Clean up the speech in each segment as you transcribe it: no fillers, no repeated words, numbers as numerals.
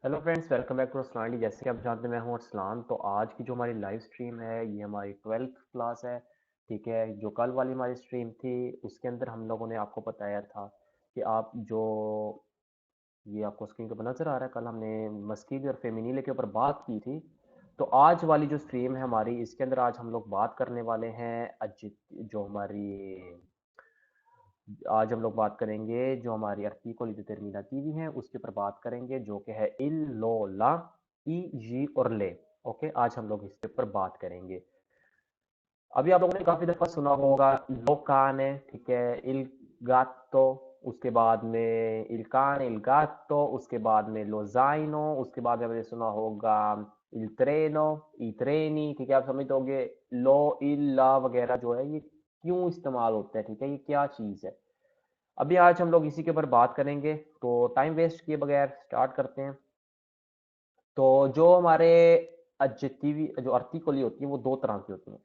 Hello friends, welcome back to Arsalan. जैसे कि आप जानते हैं मैं हूं अरसलान। तो आज की जो हमारी लाइव स्ट्रीम है ये हमारी 12th क्लास है। ठीक है, जो कल वाली हमारी स्ट्रीम थी उसके अंदर हम लोगों ने आपको बताया था कि आप जो ये आपको स्क्रीन पे नज़र आ रहा है, कल हमने मस्कील और फेमिनीले के ऊपर बात की थी। तो आज वाली जो स्ट्रीम है हमारी, इसके अंदर आज हम लोग बात करने वाले हैं अजित जो हमारी आज हम लोग बात करेंगे जो हमारी articoli determinativi हैं उसके ऊपर बात करेंगे, जो कि है इल, लो, ला, ई, जी और ले। ओके, आज हम लोग इसके ऊपर बात करेंगे। अभी आप लोगों ने काफी दफा सुना होगा लो कान है, ठीक है, इल गातो, उसके बाद में इल कान, इल गातो, उसके बाद में लो जाइनो, उसके बाद में आपने सुना होगा इल ट्रेनो, ई ट्रेनी। ठीक है, आप समझते होंगे लो, इल, ला वगैरह जो है ये क्यों इस्तेमाल होता है, ठीक है, ये क्या चीज है। अभी आज हम लोग इसी के ऊपर बात करेंगे, तो टाइम वेस्ट किए बगैर स्टार्ट करते हैं। तो जो हमारे एडजेक्टिव जो आर्टिकली होती है वो दो तरह की होती हैं।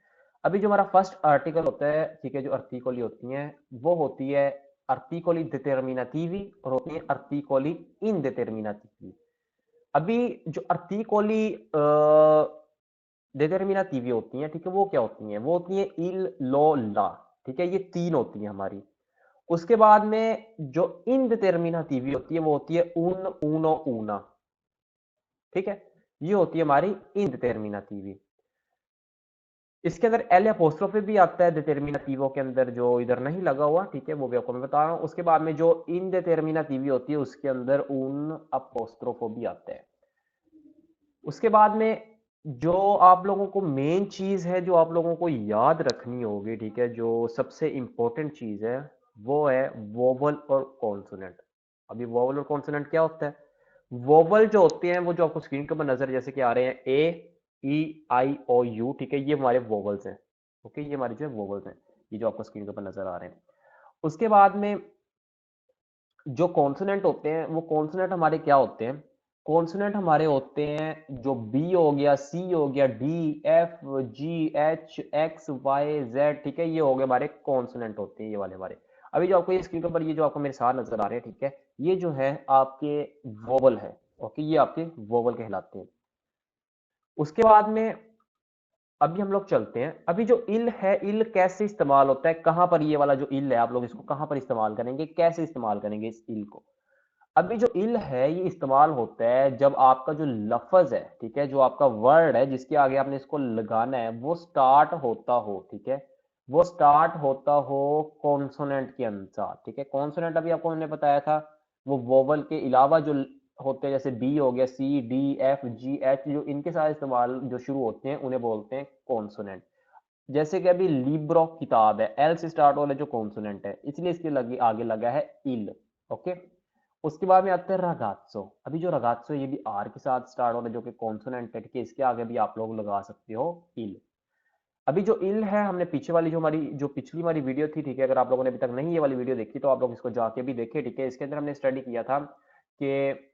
अभी जो हमारा फर्स्ट आर्टिकल होता है, ठीक है, जो आर्टिकली होती हैं वो होती है आर्टिकली डिटर्मिनेटिवी और होती है आर्टिकली इनडिटर्मिनेटिवी। अभी जो आर्टिकली डिटर्मिनेटिवी होती हैं, ठीक है, वो क्या होती हैं? वो होती है इल, लो, ला। ठीक है, ये तीन होती हैं हमारी। उसके बाद में जो इनडिटर्मिनेटिव होती है वो होती है उन, उनो, ऊना। ठीक है, ये होती है हमारी इनडिटर्मिनेटिव। इसके अंदर एल अपोस्ट्रोफे भी आता है डिटर्मिनेटिवो के अंदर, जो इधर नहीं लगा हुआ, ठीक है, वो भी आपको मैं बता रहा हूं। उसके बाद में जो इनडिटर्मिनेटिव होती है उसके अंदर उन अपोस्ट्रोफो भी आता है। उसके बाद में जो आप लोगों को मेन चीज है जो आप लोगों को याद रखनी होगी, ठीक है, जो सबसे इंपॉर्टेंट चीज है वो है वोवल और कॉन्सोनेंट। अभी वोवल और कॉन्सोनेंट क्या होता है? वोवल जो होते हैं वो जो आपको स्क्रीन के ऊपर नजर जैसे कि आ रहे हैं ए, ई, आई, ओ, यू, ठीक है, ये हमारे वोवल्स हैं। ओके, ये हमारे जो है वोवल्स हैं, ये जो आपको स्क्रीन के ऊपर नजर आ रहे हैं। उसके बाद में जो कॉन्सोनेंट होते हैं वो कॉन्सोनेंट हमारे क्या होते हैं? कॉन्सोनेंट हमारे होते हैं जो बी हो गया, सी हो गया, डी, एफ, जी, एच, एक्स, वाई, जेड, ठीक है, ये हो गए हमारे कॉन्सोनेंट होते हैं, ये वाले हमारे। अभी जो आपको ये स्क्रीन पर ये जो आपको मेरे साथ नजर आ रहे हैं, ठीक है, ये जो है आपके वोवल है। ओके, ये आपके वोवल कहलाते हैं। उसके बाद में अभी हम लोग चलते हैं। अभी जो इल है, इल कैसे इस्तेमाल होता है, कहां पर ये वाला जो इल है आप लोग इसको कहां पर इस्तेमाल करेंगे, कैसे इस्तेमाल करेंगे इस इल को? अभी जो इल है ये इस्तेमाल होता है जब आपका जो लफ्ज है, ठीक है, जो आपका वर्ड है जिसके आगे आपने इसको लगाना है वो स्टार्ट होता हो, ठीक है, वो स्टार्ट होता हो कॉन्सोनेंट के अनुसार। ठीक है, कॉन्सोनेंट अभी आपको मैंने बताया था वो वोवल के अलावा जो होते हैं, जैसे बी हो गया, सी, डी, एफ, जी, एच, जो इनके साथ इस्तेमाल जो शुरू होते हैं उन्हें बोलते हैं कॉन्सोनेंट। जैसे कि अभी लिब्रो किताब है, एल से स्टार्ट वाले जो कॉन्सोनेंट है इसलिए इसके लगे आगे लगा है इल। ओके, उसके बाद में आते हैं रगात्सो। अभी जो रगात्सो ये भी आर के साथ स्टार्ट हो रहा है जो कि कॉन्सोनेंट है, ठीक है, इसके आगे भी आप लोग लगा सकते हो इल। अभी जो इल है हमने पीछे वाली जो हमारी जो पिछली हमारी वीडियो थी, ठीक है, अगर आप लोगों ने अभी तक नहीं ये वाली वीडियो देखी तो आप लोग इसको जाके भी देखें। ठीक है, इसके अंदर हमने स्टडी किया था कि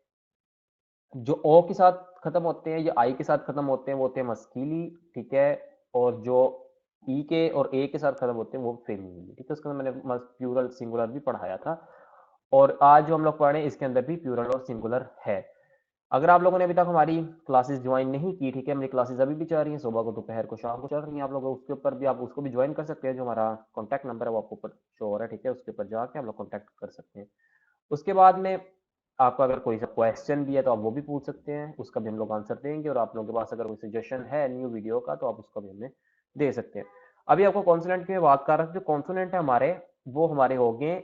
जो ओ के साथ खत्म होते हैं या आई के साथ खत्म होते हैं वो होते हैं मस्कीली, ठीक है, और जो ई के और ए के साथ खत्म होते हैं वो फेमिनिली। ठीक है, उसके अंदर मैंने प्लूरल सिंगुलर भी पढ़ाया था, और आज जो हम लोग पढ़ रहे हैं इसके अंदर भी प्लूरल और सिंगुलर है। अगर आप लोगों ने अभी तक हमारी क्लासेस ज्वाइन नहीं की, ठीक है, हमारी क्लासेस अभी भी चल रही हैं, सुबह को, दोपहर को, शाम को चल रही हैं, आप लोग उसके ऊपर भी आप उसको भी ज्वाइन कर सकते हैं। जो हमारा कॉन्टैक्ट नंबर है वो आपको ऊपर शो हो रहा है, ठीक है, उसके ऊपर जाके आप लोग कॉन्टैक्ट कर सकते हैं। उसके बाद में आपका अगर कोई सा क्वेश्चन भी है तो आप वो भी पूछ सकते हैं, उसका भी हम लोग आंसर देंगे, और आप लोगों के पास अगर कोई सजेशन है न्यू वीडियो का तो आप उसका भी हमें दे सकते हैं। अभी आपको कॉन्सोनेंट की मैं बात कर रहा था, जो कॉन्सोनेंट है हमारे वो हमारे हो गए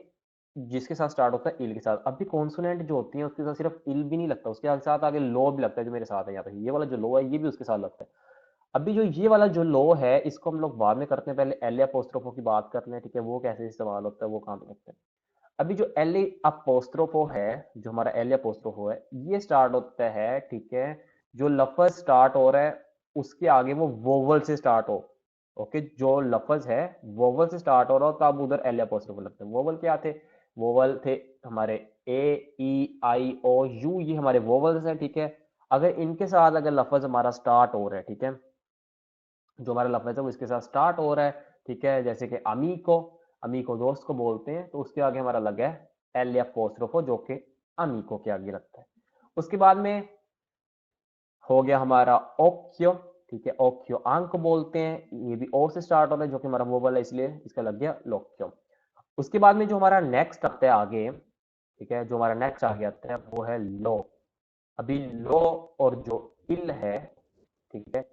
जिसके साथ स्टार्ट होता है इल के साथ। अभी कॉन्सोनेंट जो होती है उसके साथ सिर्फ इल भी नहीं लगता, उसके साथ आगे लो भी लगता है, जो मेरे साथ है यहाँ पे ये वाला जो लो है ये भी उसके साथ लगता है। अभी जो ये वाला जो लो है इसको हम लोग बाद में करते हैं, पहले एल अपोस्ट्रोफो की बात करते हैं, ठीक है, वो कैसे इस्तेमाल होता है, वो काम करते हैं। अभी जो एल अपोस्ट्रोफो है, जो हमारा एल अपोस्ट्रोफो है ये स्टार्ट होता है, ठीक है, जो लफज स्टार्ट हो रहा है उसके आगे वो वोवल से स्टार्ट हो। ओके, जो लफज है वोवल से स्टार्ट हो रहा हो तब उधर एल अपोस्ट्रोफो लगता है। वोवल क्या थे? वोवल थे हमारे ए, ई, आई, ओ, यू, ये हमारे वोवल्स हैं। ठीक है, अगर इनके साथ अगर लफज हमारा स्टार्ट हो रहा है, ठीक है, जो हमारा लफ्ज़ है वो इसके साथ स्टार्ट हो रहा है, ठीक है, जैसे कि अमीको, अमीको दोस्त को बोलते हैं, तो उसके आगे हमारा लगा है एल या अपोस्ट्रोफो जो कि अमीको के आगे लगता है। उसके बाद में हो गया हमारा ओक्यो, ठीक है, ओक्यो आंख बोलते हैं, ये भी ओ से स्टार्ट होता है जो कि हमारा वोवल है, इसलिए इसका लग गया लोक्यो। उसके बाद में जो हमारा नेक्स्ट आता है आगे, ठीक है, जो हमारा नेक्स्ट आगे आता है वो है लो। अभी लो और जो इल है, ठीक है,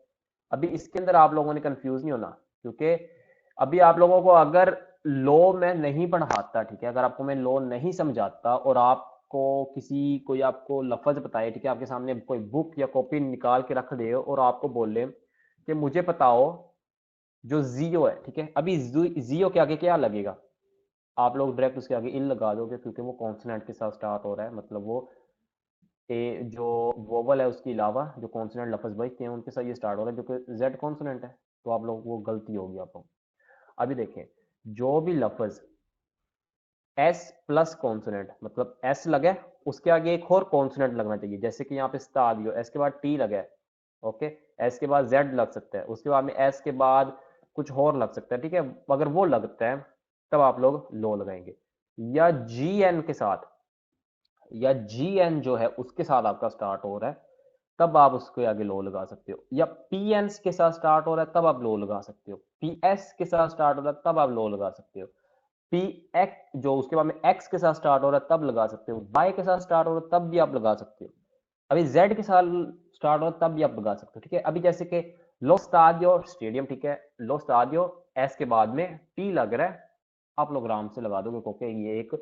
अभी इसके अंदर आप लोगों ने कंफ्यूज नहीं होना, क्योंकि अभी आप लोगों को अगर लो मैं नहीं पढ़ाता, ठीक है, अगर आपको मैं लो नहीं समझाता और आपको किसी कोई आपको लफ्ज बताए, ठीक है, आपके सामने कोई बुक या कॉपी निकाल के रख दे और आपको बोले कि मुझे बताओ जो जियो है, ठीक है, अभी जियो के आगे क्या लगेगा, आप लोग डायरेक्ट उसके आगे इन लगा दोगे, क्योंकि वो कॉन्सोनेंट के साथ स्टार्ट हो रहा है, मतलब वो ए जो वोवल है उसके अलावा जो कॉन्सोनेंट लफ्ज बचते हैं उनके साथ ये स्टार्ट हो रहा है, जो कि जेड कॉन्सोनेंट है, तो आप लोग वो गलती होगी आप लोग। अभी देखें, जो भी लफ्ज एस प्लस कॉन्सोनेंट, मतलब एस लगे उसके आगे एक और कॉन्सोनेंट लगना चाहिए, जैसे कि यहाँ पे स्टा दियो, एस के बाद टी लगे, ओके, एस के बाद जेड लग सकता है, उसके बाद में एस के बाद कुछ और लग सकता है, ठीक है, अगर वो लगता है तब आप लोग लो लगाएंगे, या जी एन के साथ, या जी एन जो है उसके साथ आपका स्टार्ट हो रहा है तब आप उसके आगे लो लगा सकते हो, या पी एन के साथ स्टार्ट हो रहा है तब आप लो लगा सकते हो, पी एस के साथ स्टार्ट हो रहा है तब आप लो लगा सकते हो, पी एक्स जो उसके बाद में एक्स के साथ स्टार्ट हो रहा है तब लगा सकते हो, वाई के साथ स्टार्ट हो रहा है तब भी आप लगा सकते हो, अभी जेड के साथ स्टार्ट हो रहा है तब भी आप लगा सकते हो, ठीक है। अभी जैसे कि लो स्टाडियो स्टेडियम, ठीक है, लो स्टाडियो एस के बाद में टी लग रहा है, आप लोग आराम से लगा दोगे क्योंकि ये एक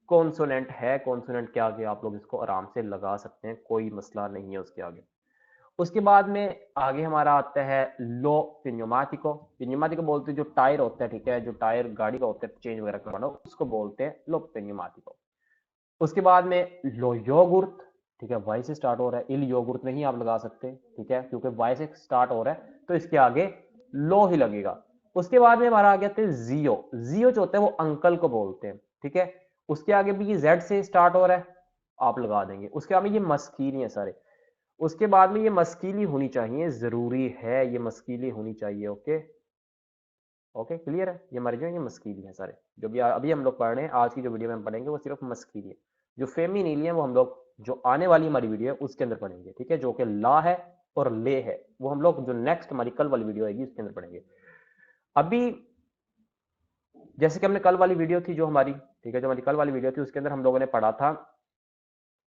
कॉन्सोनेंट है, कॉन्सोनेंट के आगे आप लोग इसको आराम से लगा सकते हैं, कोई मसला नहीं है उसके आगे। उसके बाद में आगे हमारा आता है लो पिन्योमाटिको, पिन्योमाटिको बोलते हैं जो टायर होता है, ठीक है, जो टायर गाड़ी का होता है चेंज वगैरह करवाना उसको बोलते हैं लो पिन्योमाटिको। उसके बाद में लो योगुर्त, ठीक है, वाई से स्टार्ट हो रहा है, इल योगुर्त नहीं आप लगा सकते, ठीक है, क्योंकि वाई से स्टार्ट हो रहा है तो इसके आगे लो ही लगेगा। उसके बाद में हमारा आ गया था जियो, जियो जो होता है वो अंकल को बोलते हैं, ठीक है, उसके आगे भी ये जेड से स्टार्ट हो रहा है, आप लगा देंगे। उसके बाद में ये मस्कीनी है सारे, उसके बाद में ये मस्कीली होनी चाहिए, जरूरी है ये मस्कीली होनी चाहिए, ओके ओके क्लियर है, ये हमारे जो ये मस्कीली है सारे, जो भी अभी हम लोग पढ़ रहे हैं, आज की जो वीडियो में हम पढ़ेंगे वो सिर्फ मस्कीली है, जो फेमिनिली है वो हम लोग जो आने वाली हमारी वीडियो है उसके अंदर पढ़ेंगे, ठीक है, जो कि ला है और ले है वो हम लोग जो नेक्स्ट हमारी कल वाली वीडियो आएगी उसके अंदर पढ़ेंगे। अभी जैसे कि हमने कल वाली वीडियो थी जो हमारी, ठीक है, जो हमारी कल वाली वीडियो थी उसके अंदर हम लोगों ने पढ़ा था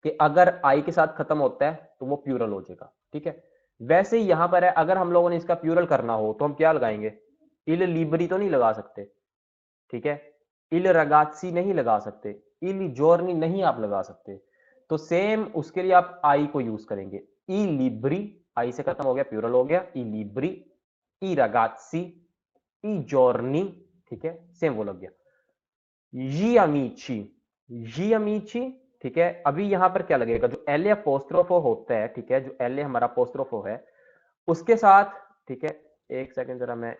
कि अगर आई के साथ खत्म होता है तो वो प्यूरल हो जाएगा, ठीक है, वैसे ही यहां पर है, अगर हम लोगों ने इसका प्यूरल करना हो तो हम क्या लगाएंगे, इल लिबरी तो नहीं लगा सकते, ठीक है, इल रगात्सी नहीं लगा सकते, इल जोर्नी नहीं आप लगा सकते, तो सेम उसके लिए आप आई को यूज करेंगे, ई लिब्री, आई से खत्म हो गया प्यूरल हो गया, ई लिब्री, ई रगात्सी, ई जोर्नी, ठीक है, सेम वो लग गया, जी अमीची, जी अमीची, ठीक है। अभी यहां पर क्या लगेगा, जो एल अपोस्ट्रोफो होता है, ठीक है, जो एल हमारा अपोस्ट्रोफो है उसके साथ, ठीक है, एक सेकंड जरा मैं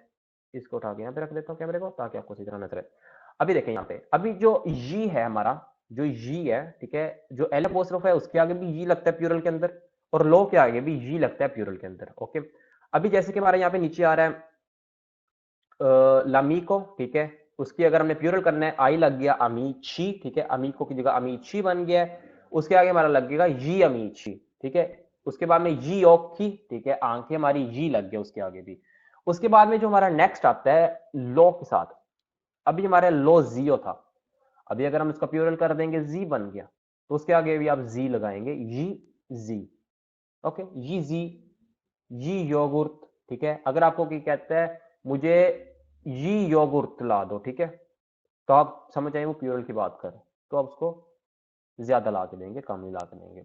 इसको उठा के यहाँ पे रख देता हूँ कैमरे को ताकि आपको सही तरह नजर आए। अभी देखें यहाँ पे, अभी जो जी है हमारा, जो जी है, ठीक है, जो एल अपोस्ट्रोफ है उसके आगे भी जी लगता है प्यूरल के अंदर, और लो के आगे भी जी लगता है प्यूरल के अंदर, ओके। अभी जैसे कि हमारा यहाँ पे नीचे आ रहा है लामीको, ठीक है, उसकी अगर हमने प्यूरल करना है आई लग गया अमीची, ठीक है, अमीको की जगह अमीची बन गया है, उसके आगे हमारा लगेगा जी अमीची, ठीक है, उसके बाद में जी ओखी, ठीक है, आंखें हमारी जी लग गया उसके आगे भी। उसके बाद में जो हमारा नेक्स्ट आता है लो के साथ, अभी हमारे लो जियो था, अभी अगर हम इसका प्यूरल कर देंगे जी बन गया, तो उसके आगे भी आप जी लगाएंगे, जी जी, ओके, जी जी, जी योगुर्त, ठीक है, अगर आपको क्या कहता है मुझे जी योगुर्त ला दो, ठीक है, तो आप समझ आए वो प्यूरल की बात कर, तो आप उसको ज्यादा ला के देंगे, कम नहीं ला के देंगे।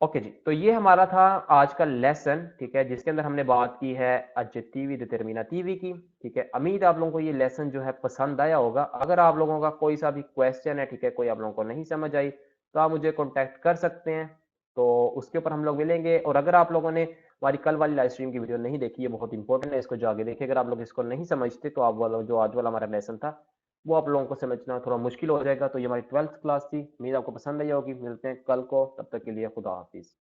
ओके जी, तो ये हमारा था आज का लेसन, ठीक है, जिसके अंदर हमने बात की है एडजेक्टिव डिटरमिनेटिव की, ठीक है। उम्मीद आप लोगों को ये लेसन जो है पसंद आया होगा। अगर आप लोगों का कोई सा भी क्वेश्चन है, ठीक है, कोई आप लोगों को नहीं समझ आई तो आप मुझे कॉन्टैक्ट कर सकते हैं, तो उसके ऊपर हम लोग मिलेंगे। और अगर आप लोगों ने हमारी कल वाली लाइव स्ट्रीम की वीडियो नहीं देखी है, बहुत इंपॉर्टेंट है, इसको जाके देखिए। अगर आप लोग इसको नहीं समझते तो आप वाला जो आज वाला हमारा लेसन था वो आप लोगों को समझना थोड़ा मुश्किल हो जाएगा। तो ये हमारी 12th क्लास थी, उम्मीद आपको पसंद आई होगी। मिलते हैं कल को, तब तक के लिए खुदा हाफिज।